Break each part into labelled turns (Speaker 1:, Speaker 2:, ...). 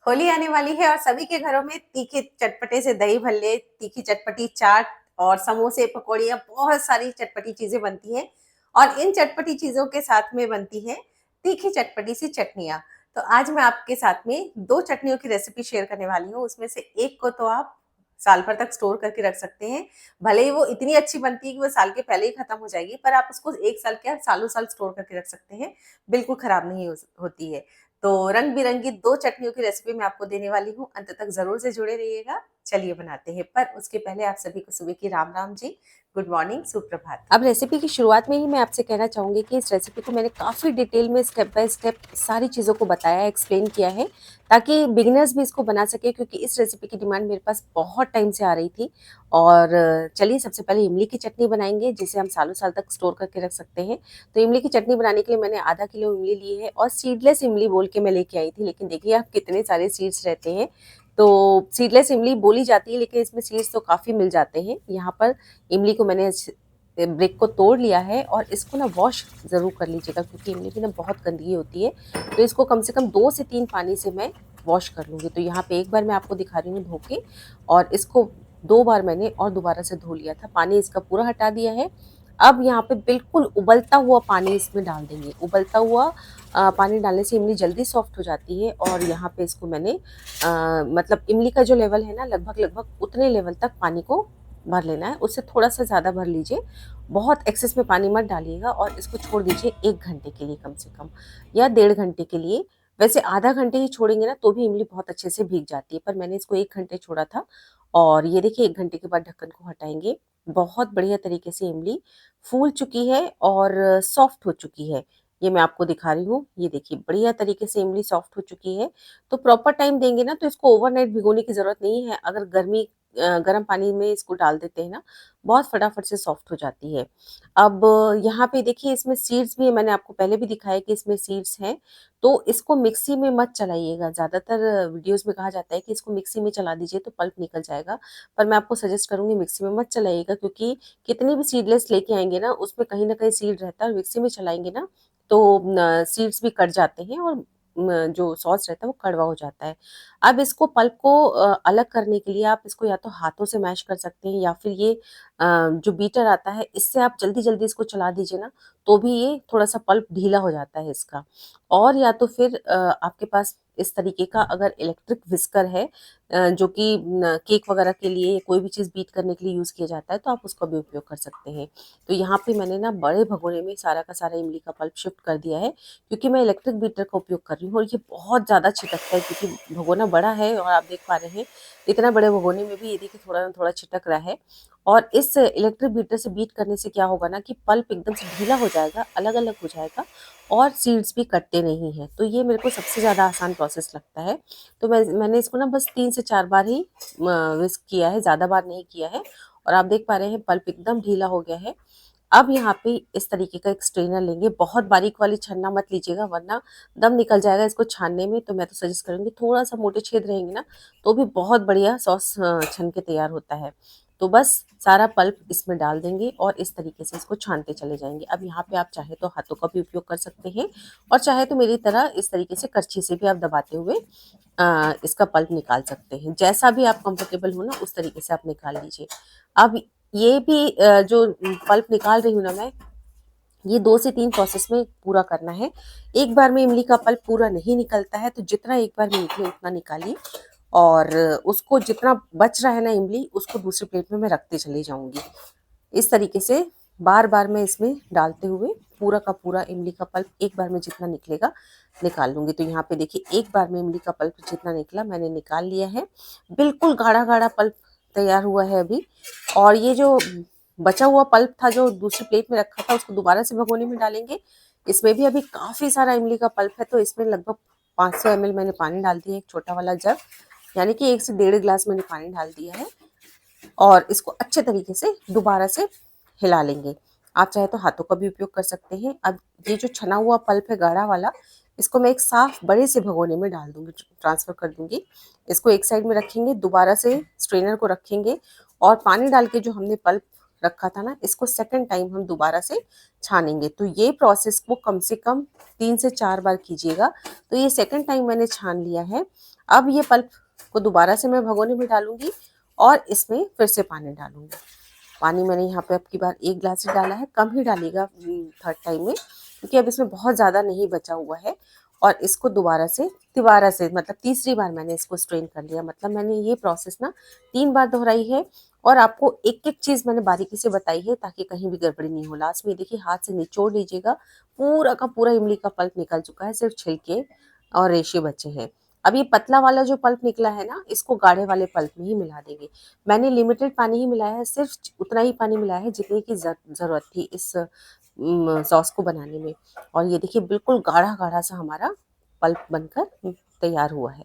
Speaker 1: होली आने वाली है और सभी के घरों में तीखे चटपटे से दही भल्ले, तीखी चटपटी चाट और समोसे, पकौड़ियाँ बहुत सारी चटपटी चीज़ें बनती हैं और इन चटपटी चीज़ों के साथ में बनती हैं तीखी चटपटी सी चटनियाँ। तो आज मैं आपके साथ में 2 चटनियों की रेसिपी शेयर करने वाली हूँ। उसमें से एक को तो आप साल भर तक स्टोर करके रख सकते हैं। भले ही वो इतनी अच्छी बनती है कि वो साल के पहले ही खत्म हो जाएगी, पर आप उसको 1 साल क्या सालों-साल स्टोर करके रख सकते हैं। बिल्कुल खराब नहीं होती है। तो रंग-बिरंगी 2 चटनियों की रेसिपी मैं आपको देने वाली हूँ, अंत तक ज़रूर से जुड़े रहिएगा। चलिए बनाते हैं, पर उसके पहले आप सभी को सुबह की राम-राम जी, गुड मॉर्निंग, सुप्रभात। अब रेसिपी की शुरुआत में ही मैं आपसे कहना चाहूँगी कि इस रेसिपी को मैंने काफ़ी डिटेल में स्टेप बाय स्टेप सारी चीज़ों को बताया, एक्सप्लेन किया है, ताकि बिगिनर्स भी इसको बना सकें क्योंकि इस रेसिपी की डिमांड मेरे पास बहुत टाइम से आ रही थी। और चलिए सबसे पहले इमली की चटनी बनाएँगे, जिसे हम सालों-साल तक स्टोर करके रख सकते हैं। तो इमली की चटनी बनाने के लिए मैंने आधा किलो इमली ली है और सीडलेस इमली बोल के मैं लेके आई थी, लेकिन देखिए आप कितने सारे सीड्स रहते हैं। तो सीडलेस इमली बोली जाती है, लेकिन इसमें सीड्स तो काफ़ी मिल जाते हैं। यहाँ पर इमली को मैंने ब्रेक को तोड़ लिया है और इसको ना वॉश ज़रूर कर लीजिएगा क्योंकि इमली भी ना बहुत गंदगी होती है। तो इसको कम से कम 2 से 3 पानी से मैं वॉश कर लूँगी। तो यहाँ पे एक बार मैं आपको दिखा रही हूँ धो के, और इसको 2 बार मैंने और दोबारा से धो लिया था। पानी इसका पूरा हटा दिया है। अब यहाँ पे बिल्कुल उबलता हुआ पानी इसमें डाल देंगे। उबलता हुआ पानी डालने से इमली जल्दी सॉफ्ट हो जाती है। और यहाँ पे इसको मैंने मतलब इमली का जो लेवल है ना, लगभग उतने लेवल तक पानी को भर लेना है। उससे थोड़ा-सा ज़्यादा भर लीजिए। बहुत एक्सेस में पानी मत डालिएगा और इसको छोड़ दीजिए 1 घंटे के लिए कम से कम, या डेढ़ घंटे के लिए। वैसे आधा घंटे ही छोड़ेंगे ना तो भी इमली बहुत अच्छे से भीग जाती है, पर मैंने इसको 1 घंटे छोड़ा था। और ये देखिए 1 घंटे के बाद ढक्कन को हटाएँगे। बहुत बढ़िया तरीके से इमली फूल चुकी है और सॉफ्ट हो चुकी है। ये मैं आपको दिखा रही हूँ। ये देखिए बढ़िया तरीके से इमली सॉफ्ट हो चुकी है। तो प्रॉपर टाइम देंगे ना तो इसको ओवरनाइट भिगोने की ज़रूरत नहीं है। अगर गर्म पानी में इसको डाल देते हैं ना, बहुत फटाफट से सॉफ्ट हो जाती है। अब यहाँ पे देखिए इसमें सीड्स भी है, मैंने आपको पहले भी दिखाया कि इसमें सीड्स हैं। तो इसको मिक्सी में मत चलाइएगा। ज़्यादातर वीडियोज़ में कहा जाता है कि इसको मिक्सी में चला दीजिए तो पल्प निकल जाएगा। पर मैं आपको सजेस्ट करूँगी मिक्सी में मत चलाइएगा क्योंकि कितनी भी सीडलेस लेके आएँगे ना, उसमें कहीं न कहीं सीड रहता है और मिक्सी में चलाएँगे ना, तो सीड्स भी कट जाते हैं और जो सॉस रहता है वो कड़वा हो जाता है। अब इसको पल्प को अलग करने के लिए आप इसको या तो हाथों से मैश कर सकते हैं या फिर ये जो बीटर आता है इससे आप जल्दी-जल्दी इसको चला दीजिए ना, तो भी ये थोड़ा-सा पल्प ढीला हो जाता है इसका। और या तो फिर आपके पास इस तरीके का अगर इलेक्ट्रिक व्हिस्कर है, जो कि केक वगैरह के लिए कोई भी चीज़ बीट करने के लिए यूज़ किया जाता है, तो आप उसका भी उपयोग कर सकते हैं। तो यहाँ पे मैंने ना बड़े भगोने में सारा का सारा इमली का पल्प शिफ्ट कर दिया है क्योंकि मैं इलेक्ट्रिक बीटर का उपयोग कर रही हूँ और ये बहुत ज़्यादा छिटकता है क्योंकि भगोना बड़ा है और आप देख पा रहे हैं इतना बड़े भगोने में भी ये देखिए थोड़ा ना थोड़ा छिटक रहा है। और इस इलेक्ट्रिक बीटर से बीट करने से क्या होगा ना कि पल्प एकदम से ढीला हो जाएगा, अलग-अलग हो जाएगा और सीड्स भी कटते नहीं हैं। तो ये मेरे को सबसे ज़्यादा आसान प्रोसेस लगता है। तो मैंने इसको ना बस 3 से 4 बार ही व्हिस्क किया है, ज़्यादा बार नहीं किया है। और आप देख पा रहे हैं पल्प एकदम ढीला हो गया है। अब यहाँ पे इस तरीके का एक स्ट्रेनर लेंगे। बहुत बारीक वाली छन्ना मत लीजिएगा वरना दम निकल जाएगा इसको छानने में। तो मैं तो सजेस्ट करूँगी थोड़ा-सा मोटे छेद रहेंगे ना, तो भी बहुत बढ़िया सॉस छन के तैयार होता है। तो बस सारा पल्प इसमें डाल देंगे और इस तरीके से इसको छानते चले जाएँगे। अब यहाँ पे आप चाहे तो हाथों का भी उपयोग कर सकते हैं और चाहे तो मेरी तरह इस तरीके से करछी से भी आप दबाते हुए इसका पल्प निकाल सकते हैं। जैसा भी आप कंफर्टेबल हो ना उस तरीके से आप निकाल लीजिए। अब ये भी जो पल्प निकाल रही हूँ ना मैं, ये 2 से 3 प्रोसेस में पूरा करना है। एक बार में इमली का पल्प पूरा नहीं निकलता है, तो जितना एक बार में निकले उतना निकालिए और उसको जितना बच रहा है ना इमली, उसको दूसरी प्लेट में मैं रखते चली जाऊँगी। इस तरीके से बार-बार मैं इसमें डालते हुए पूरा का पूरा इमली का पल्प एक बार में जितना निकलेगा, निकाल लूँगी। तो यहाँ पे देखिए एक बार में इमली का पल्प जितना निकला मैंने निकाल लिया है। बिल्कुल गाढ़ा-गाढ़ा पल्प तैयार हुआ है अभी। और ये जो बचा हुआ पल्प था जो दूसरी प्लेट में रखा था उसको दोबारा से भगोने में डालेंगे। इसमें भी अभी काफ़ी सारा इमली का पल्प है तो इसमें लगभग 500 एमएल मैंने पानी डाल दिया है, एक छोटा वाला जग, यानी कि 1 से डेढ़ ग्लास मैंने पानी डाल दिया है। और इसको अच्छे तरीके से दोबारा से हिला लेंगे। आप चाहे तो हाथों का भी उपयोग कर सकते हैं। अब ये जो छना हुआ पल्प है गाढ़ा वाला, इसको मैं एक साफ बड़े से भगोने में डाल दूँगी, ट्रांसफ़र कर दूँगी। इसको एक साइड में रखेंगे, दोबारा से स्ट्रेनर को रखेंगे और पानी डाल के जो हमने पल्प रखा था ना, इसको सेकंड टाइम हम दोबारा से छानेंगे। तो ये प्रोसेस को कम से कम 3 से 4 बार कीजिएगा। तो ये सेकंड टाइम मैंने छान लिया है। अब ये पल्प को दोबारा से मैं भगोने में डालूंगी और इसमें फिर से पानी डालूंगी। पानी मैंने यहाँ पे अब की बार 1 गिलास ही डाला है, कम ही डालिएगा थर्ड टाइम में, क्योंकि अब इसमें बहुत ज़्यादा नहीं बचा हुआ है। और इसको दोबारा से मतलब तीसरी बार मैंने इसको स्ट्रेन कर लिया। मतलब मैंने ये प्रोसेस ना 3 बार दोहराई है और आपको एक-एक चीज़ मैंने बारीकी से बताई है ताकि कहीं भी गड़बड़ी नहीं हो। लास्ट में देखिए हाथ से निचोड़ लीजिएगा, पूरा का पूरा इमली का पल्प निकल चुका है, सिर्फ छिलके और रेशे बचे हैं। अब ये पतला वाला जो पल्प निकला है ना, इसको गाढ़े वाले पल्प में ही मिला देंगे। मैंने लिमिटेड पानी ही मिलाया है, सिर्फ उतना ही पानी मिलाया है जितनी की ज़रूरत थी इस सॉस को बनाने में। और ये देखिए बिल्कुल गाढ़ा-गाढ़ा सा हमारा पल्प बनकर तैयार हुआ है।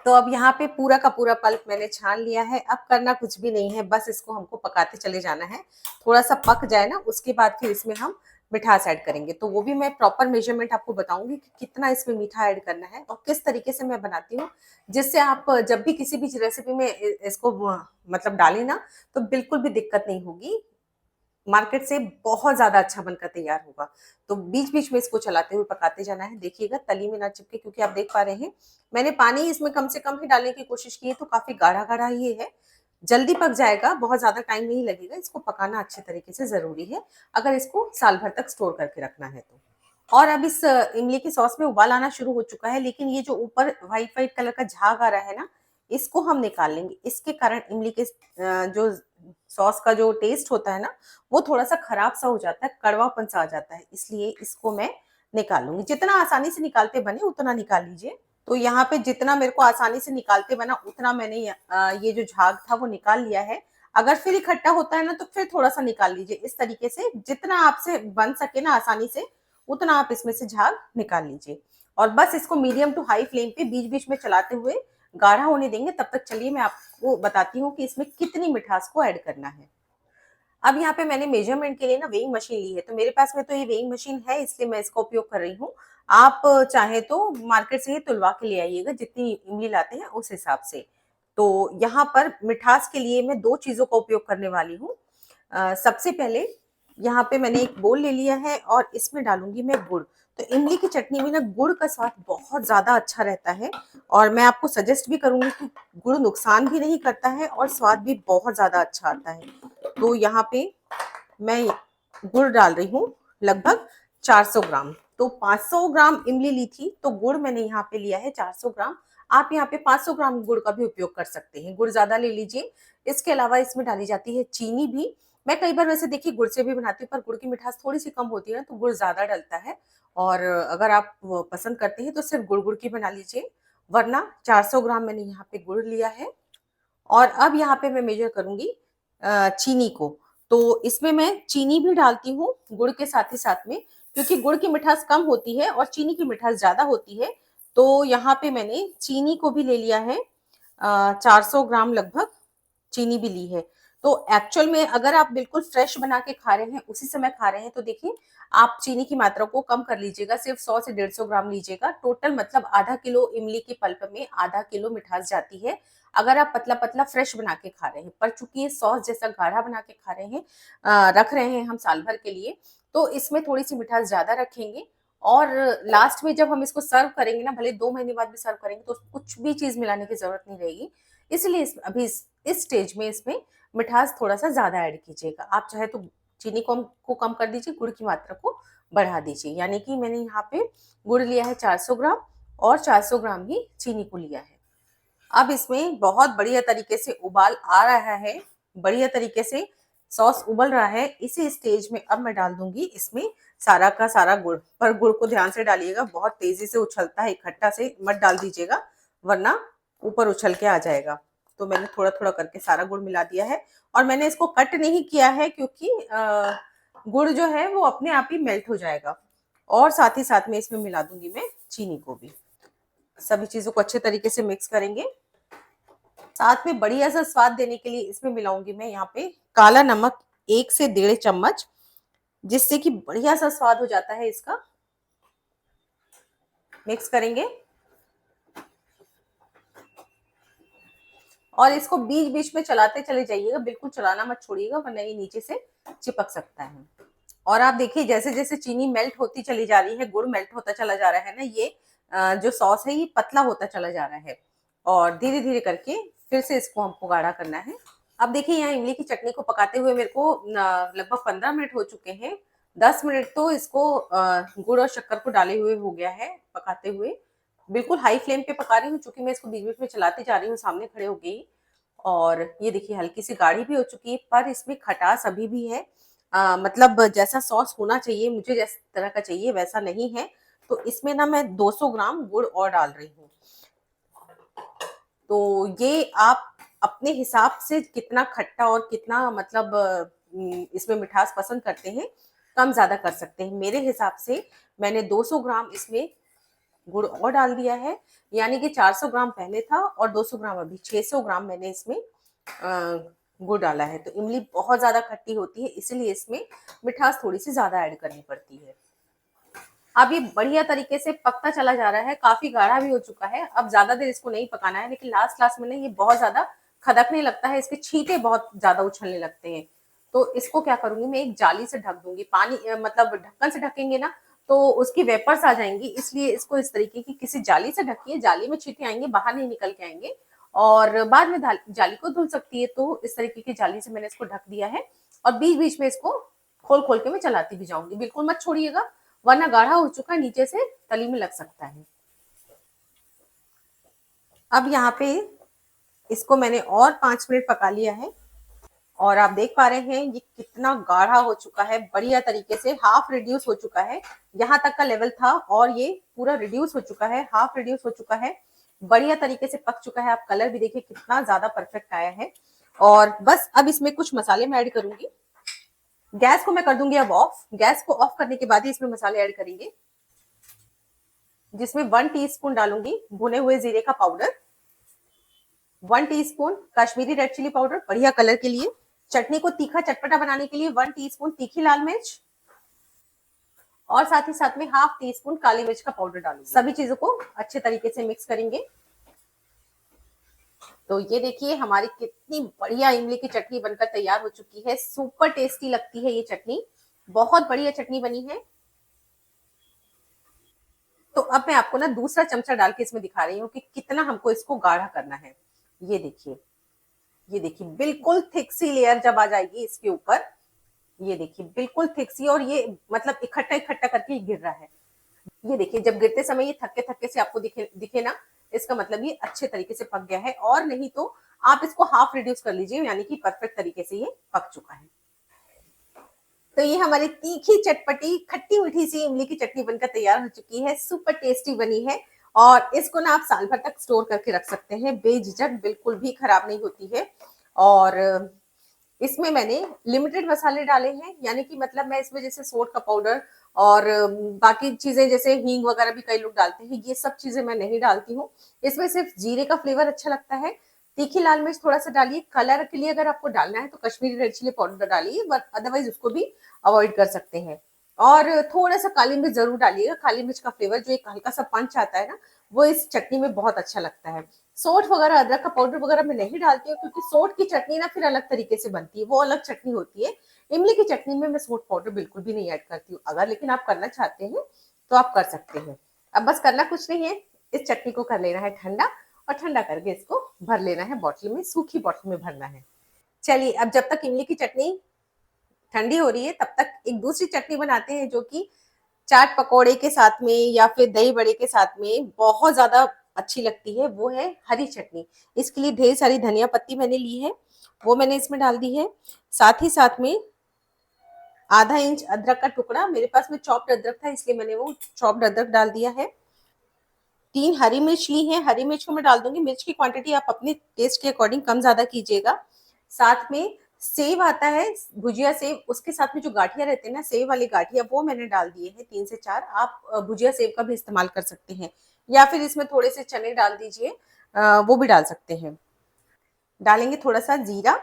Speaker 1: तो अब यहाँ पे पूरा का पूरा पल्प मैंने छान लिया है। अब करना कुछ भी नहीं है, बस इसको हमको पकाते चले जाना है। थोड़ा-सा पक जाए ना, उसके बाद फिर इसमें हम मिठास ऐड करेंगे। तो वो भी मैं प्रॉपर मेजरमेंट आपको बताऊँगी कि कितना इसमें मीठा ऐड करना है और किस तरीके से मैं बनाती हूँ, जिससे आप जब भी किसी भी रेसिपी में इसको मतलब डालें ना, तो बिल्कुल भी दिक्कत नहीं होगी। मार्केट से बहुत ज़्यादा अच्छा बनकर तैयार होगा। तो बीच-बीच में इसको चलाते हुए पकाते जाना है। देखिएगा तली में ना चिपके, क्योंकि आप देख पा रहे हैं, मैंने पानी इसमें कम से कम ही डालने की कोशिश की है, तो काफ़ी गाढ़ा-गाढ़ा ये है। जल्दी पक जाएगा, बहुत ज़्यादा टाइम नहीं लगेगा। इसको पकाना अच्छे तरीके से ज़रूरी है, अगर इसको साल भर तक स्टोर करके रखना है तो। और अब इस इमली की सॉस में उबाल आना शुरू हो चुका है, लेकिन ये जो ऊपर व्हाइट-व्हाइट कलर का झाग आ रहा है ना, इसको हम निकाल लेंगे। इसके कारण इमली के जो सॉस का जो टेस्ट होता है ना, वो थोड़ा-सा खराब-सा हो जाता है, कड़वापन-सा आ जाता है। इसलिए इसको मैं निकाल लूँगी। जितना आसानी से निकालते बने, उतना निकाल लीजिए। तो यहाँ पे जितना मेरे को आसानी से निकालते बना, उतना मैंने ये जो झाग था, वो निकाल लिया है। अगर फिर इकट्ठा होता है ना, तो फिर थोड़ा-सा निकाल लीजिए। इस तरीके से जितना आपसे बन सके ना आसानी से, उतना आप इसमें से झाग निकाल लीजिए। और बस इसको मीडियम टू हाई फ्लेम पे बीच-बीच में चलाते हुए गाढ़ा होने देंगे। तब तक चलिए मैं आपको बताती हूँ कि इसमें कितनी मिठास को ऐड करना है। अब यहाँ पे मैंने मेजरमेंट के लिए ना वेइंग मशीन ली है, तो मेरे पास में तो ये वेइंग मशीन है, इसलिए मैं इसका उपयोग कर रही हूँ। आप चाहे तो मार्केट से ही तुलवा के ले आइएगा, जितनी इमली लाते हैं उस हिसाब से। तो यहाँ पर मिठास के लिए मैं 2 चीज़ों का उपयोग करने वाली हूँ। सबसे पहले यहाँ पे मैंने एक बोल ले लिया है और इसमें डालूँगी मैं गुड़। तो इमली की चटनी में ना गुड़ का स्वाद बहुत ज़्यादा अच्छा रहता है और मैं आपको सजेस्ट भी करूँगी कि गुड़ नुकसान भी नहीं करता है और स्वाद भी बहुत ज़्यादा अच्छा आता है। तो यहाँ पे मैं गुड़ डाल रही हूँ लगभग 400 ग्राम। तो 500 ग्राम इमली ली थी, तो गुड़ मैंने यहाँ पे लिया है 400 ग्राम। आप यहाँ पे 500 ग्राम गुड़ का भी उपयोग कर सकते हैं, गुड़ ज़्यादा ले लीजिए। इसके अलावा इसमें डाली जाती है चीनी भी। मैं कई बार वैसे देखिए गुड़ से भी बनाती हूँ, पर गुड़ की मिठास थोड़ी-सी कम होती है ना, तो गुड़ ज़्यादा डलता है। और अगर आप पसंद करते हैं, तो सिर्फ गुड़-गुड़ की बना लीजिए, वरना 400 ग्राम मैंने यहाँ पे गुड़ लिया है। और अब यहाँ पे मैं मेजर करूँगी चीनी को। तो इसमें मैं चीनी भी डालती हूँ गुड़ के साथ ही साथ में, क्योंकि गुड़ की मिठास कम होती है और चीनी की मिठास ज़्यादा होती है। तो यहाँ पे मैंने चीनी को भी ले लिया है 400 ग्राम लगभग चीनी भी ली है। तो एक्चुअल में अगर आप बिल्कुल फ्रेश बना के खा रहे हैं, उसी समय खा रहे हैं, तो देखिए आप चीनी की मात्रा को कम कर लीजिएगा, सिर्फ 100 से 150 ग्राम लीजिएगा। टोटल मतलब आधा किलो इमली के पल्प में आधा किलो मिठास जाती है, अगर आप पतला-पतला फ्रेश बना के खा रहे हैं। पर चूँकि ये सॉस जैसा गाढ़ा बना के खा रहे हैं, रख रहे हैं हम साल भर के लिए, तो इसमें थोड़ी-सी मिठास ज़्यादा रखेंगे। और लास्ट में जब हम इसको सर्व करेंगे ना, भले 2 महीने बाद भी सर्व करेंगे, तो कुछ भी चीज़ मिलाने की ज़रूरत नहीं रहेगी। इसलिए अभी इस स्टेज में इसमें मिठास थोड़ा-सा ज़्यादा ऐड कीजिएगा। आप चाहे तो चीनी को कम कर दीजिए, गुड़ की मात्रा को बढ़ा दीजिए। यानी कि मैंने यहाँ पे गुड़ लिया है 400 ग्राम और 400 ग्राम ही चीनी को लिया है। अब इसमें बहुत बढ़िया तरीके से उबाल आ रहा है, बढ़िया तरीके से सॉस उबल रहा है। इसी स्टेज में अब मैं डाल दूँगी इसमें सारा का सारा गुड़, पर गुड़ को ध्यान से डालिएगा, बहुत तेज़ी से उछलता है, इकट्ठा से मत डाल दीजिएगा, वरना ऊपर उछल के आ जाएगा। तो मैंने थोड़ा-थोड़ा करके सारा गुड़ मिला दिया है और मैंने इसको कट नहीं किया है, क्योंकि गुड़ जो है वो अपने आप ही मेल्ट हो जाएगा। और साथ ही साथ में इसमें मिला दूँगी मैं चीनी को भी। सभी चीज़ों को अच्छे तरीके से मिक्स करेंगे। साथ में बढ़िया सा स्वाद देने के लिए इसमें मिलाऊंगी मैं यहाँ पे काला नमक 1 से 1.5 चम्मच, जिससे कि बढ़िया सा स्वाद हो जाता है इसका। मिक्स करेंगे और इसको बीच बीच में चलाते चले जाइएगा, बिल्कुल चलाना मत छोड़िएगा, वरना ये नीचे से चिपक सकता है। और आप देखिए जैसे जैसे चीनी मेल्ट होती चली जा रही है, गुड़ मेल्ट होता चला जा रहा है ना, ये जो सॉस है ये पतला होता चला जा रहा है। और धीरे धीरे करके फिर से इसको हमको गाढ़ा करना है। अब देखिए यहाँ इमली की चटनी को पकाते हुए मेरे को लगभग 15 मिनट हो चुके हैं। 10 मिनट तो इसको गुड़ और शक्कर को डाले हुए हो गया है पकाते हुए। बिल्कुल हाई फ्लेम पे पका रही हूँ, चूंकि मैं इसको बीच बीच में चलाती जा रही हूँ, सामने खड़े हो गई। और ये देखिए हल्की सी गाढ़ी भी हो चुकी है, पर इसमें खटास अभी भी है। मतलब जैसा सॉस होना चाहिए, मुझे जिस तरह का चाहिए वैसा नहीं है। तो इसमें ना मैं 200 ग्राम गुड़ और डाल रही हूँ। तो ये आप अपने हिसाब से कितना खट्टा और कितना मतलब इसमें मिठास पसंद करते हैं, कम ज्यादा कर सकते हैं। मेरे हिसाब से मैंने 200 ग्राम इसमें गुड़ और डाल दिया है, यानी कि 400 ग्राम पहले था और 200 ग्राम अभी, 600 ग्राम मैंने इसमें गुड़ डाला है। तो इमली बहुत ज्यादा खट्टी होती है, इसीलिए इसमें मिठास थोड़ी सी ज्यादा ऐड करनी पड़ती है। अब ये बढ़िया तरीके से पकता चला जा रहा है, काफी गाढ़ा भी हो चुका है। अब ज्यादा देर इसको नहीं पकाना है, लेकिन लास्ट लास्ट में ना ये बहुत ज्यादा खदकने लगता है, इसके छींटे बहुत ज्यादा उछलने लगते हैं। तो इसको क्या करूंगी, मैं एक जाली से ढक दूंगी। पानी मतलब ढक्कन से ढकेंगे ना तो उसकी वेपर्स आ जाएंगी, इसलिए इसको इस तरीके की किसी जाली से ढकिए। जाली में छींटे आएंगे, बाहर नहीं निकल के आएंगे और बाद में जाली को धुल सकती है। तो इस तरीके की जाली से मैंने इसको ढक दिया है और बीच बीच में इसको खोल खोल के मैं चलाती भी जाऊंगी। बिल्कुल मत छोड़िएगा, वरना गाढ़ा हो चुका है, नीचे से तली में लग सकता है। अब यहाँ पे इसको मैंने और 5 मिनट पका लिया है और आप देख पा रहे हैं ये कितना गाढ़ा हो चुका है, बढ़िया तरीके से हाफ रिड्यूस हो चुका है। यहाँ तक का लेवल था और ये पूरा रिड्यूस हो चुका है, हाफ रिड्यूस हो चुका है, बढ़िया तरीके से पक चुका है। आप कलर भी देखिए कितना ज्यादा परफेक्ट आया है। और बस अब इसमें कुछ मसाले मैं ऐड करूंगी। गैस को मैं कर दूंगी अब ऑफ। गैस को ऑफ करने के बाद ही इसमें मसाले ऐड करेंगे, जिसमें 1 टीस्पून डालूंगी भुने हुए जीरे का powder, 1 teaspoon Kashmiri red chilli powder बढ़िया कलर के लिए, चटनी को तीखा चटपटा बनाने के लिए 1 टीस्पून तीखी लाल मिर्च, और साथ ही साथ में हाफ टी स्पून काली मिर्च का पाउडर डालूंगी। सभी चीजों को अच्छे तरीके से मिक्स करेंगे। तो ये देखिए हमारी कितनी बढ़िया इमली की चटनी बनकर तैयार हो चुकी है। सुपर टेस्टी लगती है ये चटनी, बहुत बढ़िया चटनी बनी है। तो अब मैं आपको ना दूसरा चमचा डाल के इसमें दिखा रही हूँ कि कितना हमको इसको गाढ़ा करना है। ये देखिए, ये देखिए बिल्कुल थिक सी लेयर जब आ जाएगी इसके ऊपर, ये देखिए बिल्कुल थिक सी, और ये मतलब इकट्ठा इकट्ठा करके गिर रहा है। ये देखिए जब गिरते समय ये थक्के थक्के से आपको दिखे ना, इसका मतलब ये अच्छे तरीके से पक गया है। और नहीं तो आप इसको हाफ रिड्यूस कर लीजिए, यानी कि परफेक्ट तरीके से ये पक चुका है। तो ये हमारी तीखी चटपटी खट्टी मीठी सी इमली की चटनी बनकर तैयार हो चुकी है, सुपर टेस्टी बनी है। और इसको ना आप साल भर तक स्टोर करके रख सकते हैं बेझिझक, बिल्कुल भी खराब नहीं होती है। और इसमें मैंने लिमिटेड मसाले डाले हैं, यानी कि मतलब मैं इसमें जैसे सोट का पाउडर और बाकी चीजें जैसे हींग वगैरह भी कई लोग डालते हैं, ये सब चीजें मैं नहीं डालती हूँ। इसमें सिर्फ जीरे का फ्लेवर अच्छा लगता है। तीखी लाल मिर्च थोड़ा सा डालिए कलर के लिए, अगर आपको डालना है तो कश्मीरी रेड चिली पाउडर डालिए, बट अदरवाइज उसको भी अवॉइड कर सकते हैं। और थोड़ा सा काली मिर्च जरूर डालिएगा, काली मिर्च का फ्लेवर जो एक हल्का सा पंच आता है ना, वो इस चटनी में बहुत अच्छा लगता है। सोट वगैरह अदरक का पाउडर वगैरह मैं नहीं डालती हूँ, क्योंकि सोट की चटनी ना फिर अलग तरीके से बनती है, वो अलग चटनी होती है। इमली की चटनी में मैं सोट पाउडर बिल्कुल भी नहीं ऐड करती हूँ। अगर लेकिन आप करना चाहते हैं तो आप कर सकते हैं। अब बस करना कुछ नहीं है, इस चटनी को कर लेना है ठंडा, और ठंडा करके इसको भर लेना है बॉटल में, सूखी बॉटल में भरना है। चलिए अब जब तक इमली की चटनी ठंडी हो रही है, तब तक एक दूसरी चटनी बनाते हैं, जो कि चाट पकौड़े के साथ में या फिर दही बड़े के साथ में बहुत ज्यादा अच्छी लगती है। वो है हरी चटनी। इसके लिए ढेर सारी धनिया पत्ती मैंने ली है, वो मैंने इसमें डाल दी है। साथ ही साथ में आधा इंच अदरक का टुकड़ा, मेरे पास में चॉप्ड अदरक था इसलिए मैंने वो चॉप्ड अदरक डाल दिया है। 3 हरी मिर्च ली है, हरी मिर्च को मैं डाल दूंगी। मिर्च की क्वांटिटी आप अपने टेस्ट के अकॉर्डिंग कम ज्यादा कीजिएगा। साथ में सेव आता है, भुजिया सेव, उसके साथ में जो गाठिया रहते हैं ना, सेव वाली गाठिया, वो मैंने डाल दिए हैं 3 से 4। आप भुजिया सेव का भी इस्तेमाल कर सकते हैं, या फिर इसमें थोड़े से चने डाल दीजिए, वो भी डाल सकते हैं। डालेंगे थोड़ा सा जीरा,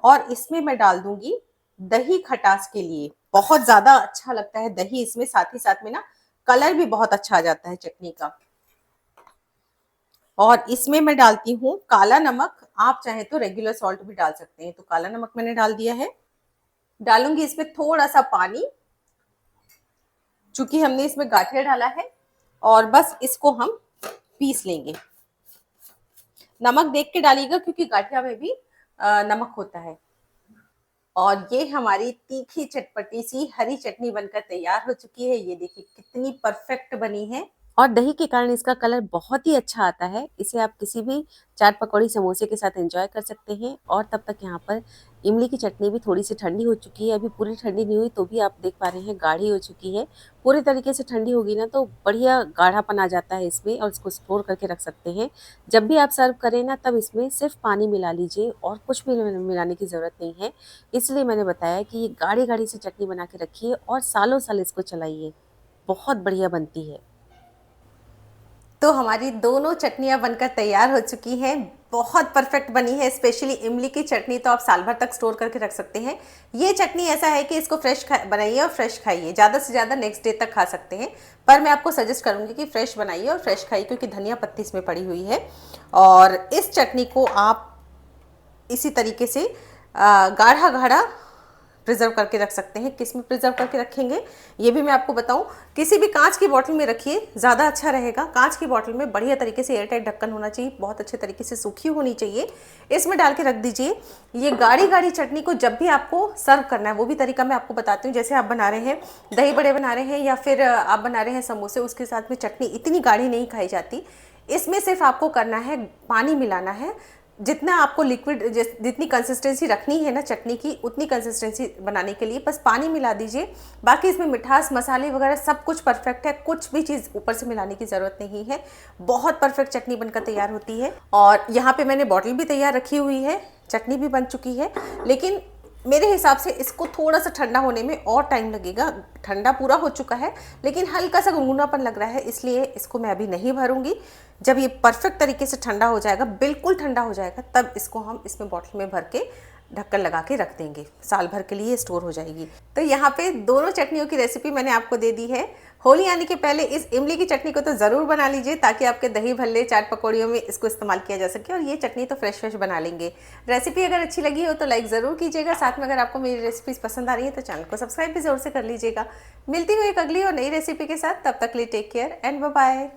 Speaker 1: और इसमें मैं डाल दूंगी दही। खटास के लिए बहुत ज्यादा अच्छा लगता है दही इसमें, साथ ही साथ में ना कलर भी बहुत अच्छा आ जाता है चटनी का। और इसमें मैं डालती हूँ काला नमक, आप चाहे तो रेगुलर सॉल्ट भी डाल सकते हैं। तो काला नमक मैंने डाल दिया है। डालूंगी इसमें थोड़ा सा पानी, चूंकि हमने इसमें गाठिया डाला है, और बस इसको हम पीस लेंगे। नमक देख के डालिएगा क्योंकि गाठिया में भी नमक होता है। और ये हमारी तीखी चटपटी सी हरी चटनी बनकर तैयार हो चुकी है। ये देखिए कितनी परफेक्ट बनी है और दही के कारण इसका कलर बहुत ही अच्छा आता है। इसे आप किसी भी चाट पकौड़ी समोसे के साथ एंजॉय कर सकते हैं। और तब तक यहाँ पर इमली की चटनी भी थोड़ी सी ठंडी हो चुकी है। अभी पूरी ठंडी नहीं हुई तो भी आप देख पा रहे हैं गाढ़ी हो चुकी है। पूरी तरीके से ठंडी होगी ना तो बढ़िया गाढ़ापन आ जाता है इसमें और इसको स्टोर करके रख सकते हैं। जब भी आप सर्व करें ना तब इसमें सिर्फ पानी मिला लीजिए और कुछ भी मिलाने की ज़रूरत नहीं है। इसलिए मैंने बताया कि ये गाढ़ी-गाढ़ी सी चटनी बना के रखिए और सालों-साल इसको चलाइए, बहुत बढ़िया बनती है। तो हमारी दोनों चटनियाँ बनकर तैयार हो चुकी हैं, बहुत परफेक्ट बनी है। स्पेशली इमली की चटनी तो आप साल भर तक स्टोर करके रख सकते हैं। ये चटनी ऐसा है कि इसको फ्रेश बनाइए और फ्रेश खाइए, ज़्यादा से ज़्यादा नेक्स्ट डे तक खा सकते हैं। पर मैं आपको सजेस्ट करूँगी कि फ्रेश बनाइए और फ्रेश खाइए क्योंकि धनिया पत्ती इसमें पड़ी हुई है। और इस चटनी को आप इसी तरीके से गाढ़ा गाढ़ा प्रिजर्व करके रख सकते हैं। किस में प्रिजर्व करके रखेंगे ये भी मैं आपको बताऊं। किसी भी कांच की बोतल में रखिए, ज़्यादा अच्छा रहेगा। कांच की बोतल में बढ़िया तरीके से एयरटाइट ढक्कन होना चाहिए, बहुत अच्छे तरीके से सूखी होनी चाहिए। इसमें डाल के रख दीजिए। ये गाढ़ी गाढ़ी चटनी को जब भी आपको सर्व करना है वो भी तरीका मैं आपको बताती हूँ। जैसे आप बना रहे हैं दही बड़े बना रहे हैं या फिर आप बना रहे हैं समोसे, उसके साथ में चटनी इतनी गाढ़ी नहीं खाई जाती। इसमें सिर्फ आपको करना है, पानी मिलाना है। जितना आपको लिक्विड जितनी कंसिस्टेंसी रखनी है ना चटनी की, उतनी कंसिस्टेंसी बनाने के लिए बस पानी मिला दीजिए। बाकी इसमें मिठास मसाले वगैरह सब कुछ परफेक्ट है, कुछ भी चीज़ ऊपर से मिलाने की ज़रूरत नहीं है। बहुत परफेक्ट चटनी बनकर तैयार होती है। और यहाँ पे मैंने बॉटल भी तैयार रखी हुई है, चटनी भी बन चुकी है। लेकिन मेरे हिसाब से इसको थोड़ा सा ठंडा होने में और टाइम लगेगा। ठंडा पूरा हो चुका है लेकिन हल्का सा गुनगुनापन लग रहा है, इसलिए इसको मैं अभी नहीं भरूंगी। जब ये परफेक्ट तरीके से ठंडा हो जाएगा, बिल्कुल ठंडा हो जाएगा, तब इसको हम इसमें बॉटल में भर के ढक्कन लगा के रख देंगे। साल भर के लिए स्टोर हो जाएगी। तो यहाँ पे दोनों चटनियों की रेसिपी मैंने आपको दे दी है। होली आने के पहले इस इमली की चटनी को तो ज़रूर बना लीजिए ताकि आपके दही भल्ले चाट पकौड़ियों में इसको इस्तेमाल किया जा सके। और ये चटनी तो फ्रेश फ्रेश बना लेंगे। रेसिपी अगर अच्छी लगी हो तो लाइक ज़रूर कीजिएगा। साथ में अगर आपको मेरी रेसिपीज़ पसंद आ रही है तो चैनल को सब्सक्राइब भी ज़रूर से कर लीजिएगा। मिलती हूँ एक अगली और नई रेसिपी के साथ, तब तक के लिए take care and bye bye.